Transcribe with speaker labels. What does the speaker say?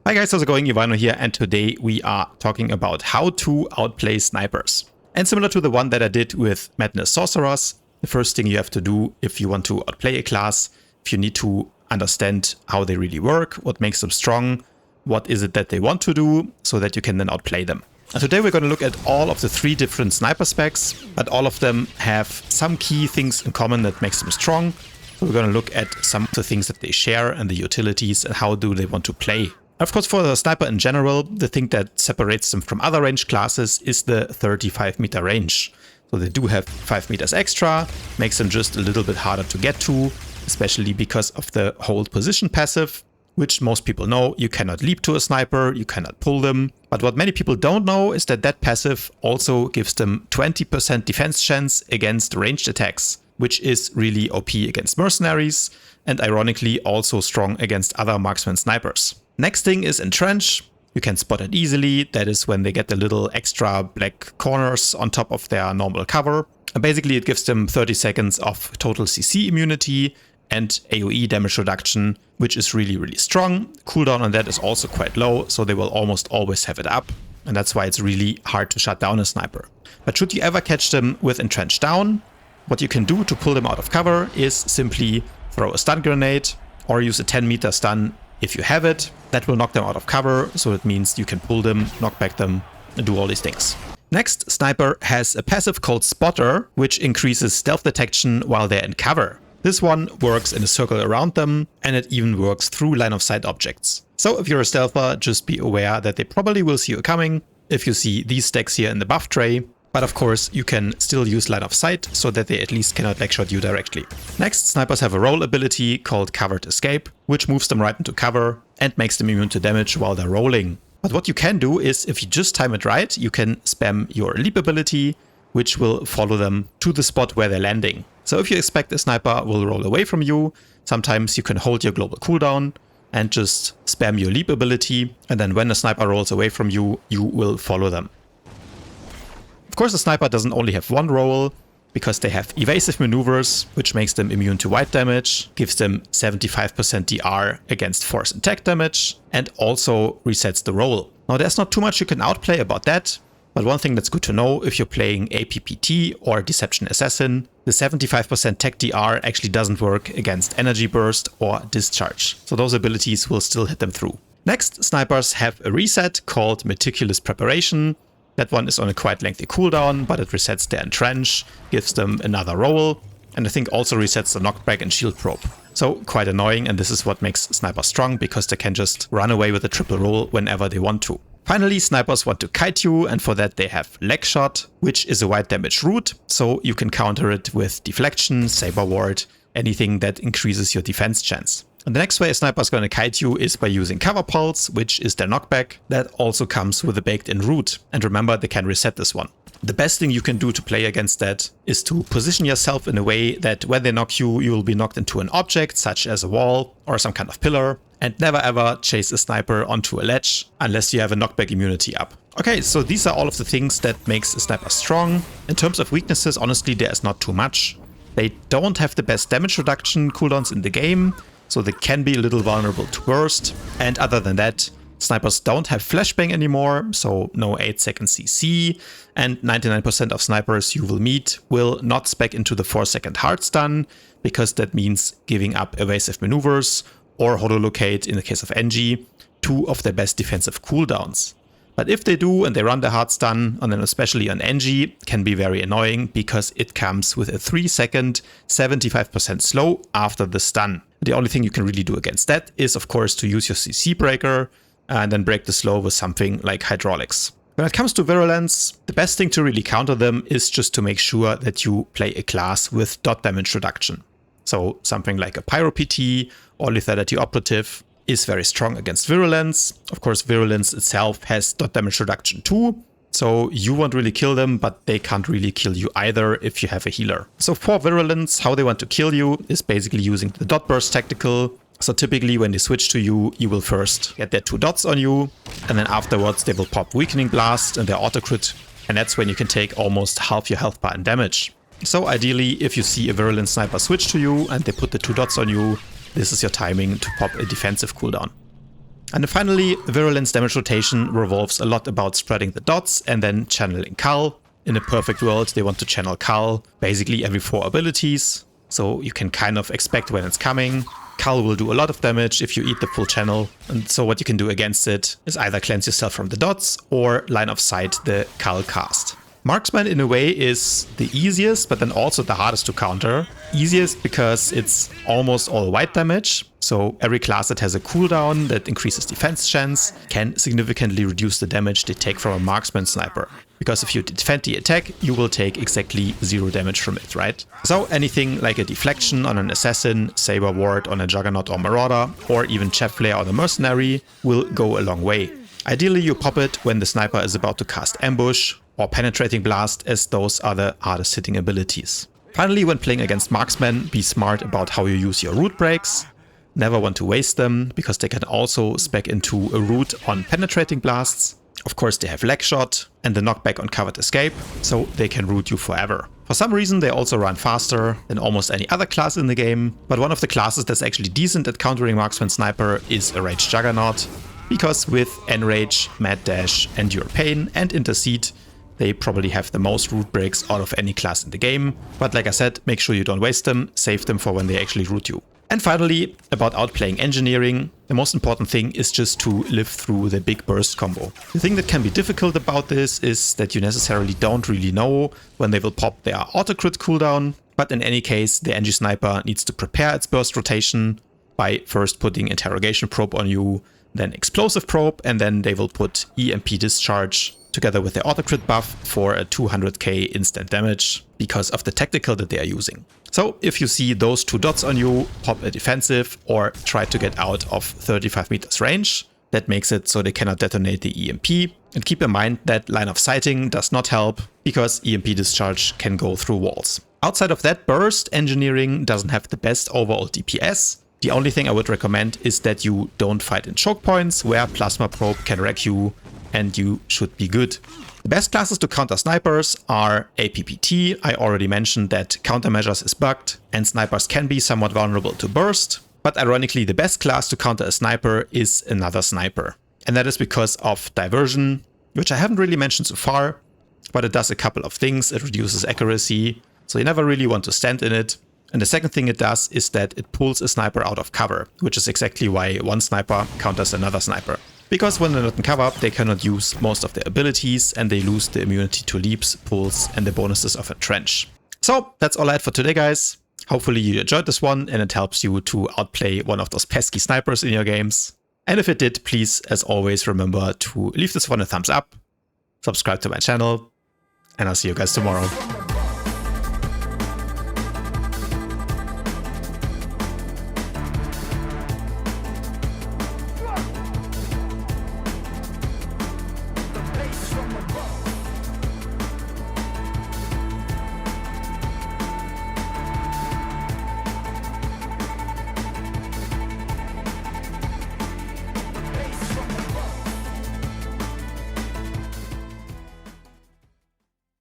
Speaker 1: Hi guys, how's it going? Ivano here, and today we are talking about how to outplay snipers. And similar to the one that I did with Madness Sorcerers, the first thing you have to do if you want to outplay a class, if you need to understand how they really work, what makes them strong, what is it that they want to do, so that you can then outplay them. And today we're going to look at all of the 3 different sniper specs, but all of them have some key things in common that makes them strong. So we're going to look at some of the things that they share and the utilities and how do they want to play. Of course, for the sniper in general, the thing that separates them from other range classes is the 35-meter range. So they do have 5 meters extra, makes them just a little bit harder to get to, especially because of the hold position passive, which most people know. You cannot leap to a sniper, you cannot pull them. But what many people don't know is that that passive also gives them 20% defense chance against ranged attacks, which is really OP against mercenaries and ironically also strong against other marksman snipers. Next thing is entrench. You can spot it easily. That is when they get the little extra black corners on top of their normal cover. And basically it gives them 30 seconds of total CC immunity and AoE damage reduction, which is really strong. Cooldown on that is also quite low, so they will almost always have it up. And that's why it's really hard to shut down a sniper. But should you ever catch them with entrench down, what you can do to pull them out of cover is simply throw a stun grenade or use a 10-meter stun if you have it. That will knock them out of cover, so it means you can pull them, knock back them, and do all these things. Next, Sniper has a passive called SWTOR, which increases stealth detection while they're in cover. This one works in a circle around them, and it even works through line of sight objects. So if you're a stealther, just be aware that they probably will see you coming if you see these stacks here in the buff tray. But of course, you can still use line of sight so that they at least cannot legshot you directly. Next, snipers have a roll ability called Covered Escape, which moves them right into cover and makes them immune to damage while they're rolling. But what you can do is, if you just time it right, you can spam your leap ability, which will follow them to the spot where they're landing. So if you expect a sniper will roll away from you, sometimes you can hold your global cooldown and just spam your leap ability, and then when a sniper rolls away from you, you will follow them. Of course, the sniper doesn't only have one roll, because they have evasive maneuvers, which makes them immune to white damage, gives them 75% DR against force and tech damage, and also resets the roll. Now, there's not too much you can outplay about that, but one thing that's good to know if you're playing APPT or Deception Assassin, the 75% tech DR actually doesn't work against Energy Burst or Discharge, so those abilities will still hit them through. Next, snipers have a reset called Meticulous Preparation. That one is on a quite lengthy cooldown, but it resets their entrench, gives them another roll, and I think also resets the knockback and shield probe. So quite annoying, and this is what makes snipers strong, because they can just run away with a triple roll whenever they want to. Finally, snipers want to kite you, and for that they have leg shot, which is a white damage route, so you can counter it with deflection, saber ward, anything that increases your defense chance. And the next way a sniper is going to kite you is by using cover pulse, which is their knockback. That also comes with a baked-in route. And remember, they can reset this one. The best thing you can do to play against that is to position yourself in a way that when they knock you, you will be knocked into an object, such as a wall or some kind of pillar. And never ever chase a sniper onto a ledge unless you have a knockback immunity up. Okay, so these are all of the things that makes a sniper strong. In terms of weaknesses, honestly, there is not too much. They don't have the best damage reduction cooldowns in the game, so they can be a little vulnerable to burst. And other than that, snipers don't have flashbang anymore, so no 8-second CC. And 99% of snipers you will meet will not spec into the 4-second hard stun, because that means giving up evasive maneuvers or hololocate in the case of NG, 2 of their best defensive cooldowns. But if they do and they run the hard stun, and then especially on NG, can be very annoying because it comes with a 3-second 75% slow after the stun. The only thing you can really do against that is, of course, to use your CC breaker and then break the slow with something like hydraulics. When it comes to Virulence, the best thing to really counter them is just to make sure that you play a class with dot damage reduction. So something like a Pyro PT or Lethality Operative is very strong against Virulence. Of course, Virulence itself has dot damage reduction too, so you won't really kill them, but they can't really kill you either if you have a healer. So for Virulence, how they want to kill you is basically using the dot burst tactical. So typically when they switch to you, you will first get their 2 dots on you, and then afterwards they will pop Weakening Blast and their auto crit, and that's when you can take almost half your health bar in damage. So ideally, if you see a Virulent sniper switch to you and they put the 2 dots on you, this is your timing to pop a defensive cooldown. And then finally, Virulence damage rotation revolves a lot about spreading the dots and then channeling Cull. In a perfect world, they want to channel Cull basically every 4 abilities, so you can kind of expect when it's coming. Cull will do a lot of damage if you eat the full channel, and so what you can do against it is either cleanse yourself from the dots or line of sight the Cull cast. Marksman in a way is the easiest, but then also the hardest to counter. Easiest because it's almost all white damage, so every class that has a cooldown that increases defense chance can significantly reduce the damage they take from a Marksman sniper. Because if you defend the attack, you will take exactly 0 damage from it, right? So anything like a deflection on an assassin, saber ward on a juggernaut or marauder, or even chat flare on a mercenary will go a long way. Ideally you pop it when the sniper is about to cast ambush or penetrating blast, as those are the hardest hitting abilities. Finally, when playing against marksmen, be smart about how you use your root breaks. Never want to waste them, because they can also spec into a root on penetrating blasts. Of course they have leg shot and the knockback on covered escape, so they can root you forever. For some reason they also run faster than almost any other class in the game, but one of the classes that's actually decent at countering marksman sniper is a rage juggernaut, because with enrage, mad dash, endure pain and intercede, they probably have the most root breaks out of any class in the game. But like I said, make sure you don't waste them, save them for when they actually root you. And finally, about outplaying engineering, the most important thing is just to live through the big burst combo. The thing that can be difficult about this is that you necessarily don't really know when they will pop their auto-crit cooldown, but in any case, the Engie sniper needs to prepare its burst rotation by first putting interrogation probe on you, then explosive probe, and then they will put EMP discharge together with their autocrit buff for a 200k instant damage because of the tactical that they are using. So if you see those 2 dots on you, pop a defensive or try to get out of 35 meters range. That makes it so they cannot detonate the EMP. And keep in mind that line of sighting does not help because EMP discharge can go through walls. Outside of that, burst engineering doesn't have the best overall DPS. The only thing I would recommend is that you don't fight in choke points where plasma probe can wreck you, and you should be good. The best classes to counter snipers are APPT. I already mentioned that countermeasures is bugged and snipers can be somewhat vulnerable to burst. But ironically, the best class to counter a sniper is another sniper. And that is because of diversion, which I haven't really mentioned so far, but it does a couple of things. It reduces accuracy, so you never really want to stand in it. And the second thing it does is that it pulls a sniper out of cover, which is exactly why one sniper counters another sniper. Because when they're not in cover, they cannot use most of their abilities and they lose the immunity to leaps, pulls and the bonuses of a trench. So that's all I had for today, guys. Hopefully you enjoyed this one and it helps you to outplay one of those pesky snipers in your games. And if it did, please, as always, remember to leave this one a thumbs up, subscribe to my channel, and I'll see you guys tomorrow.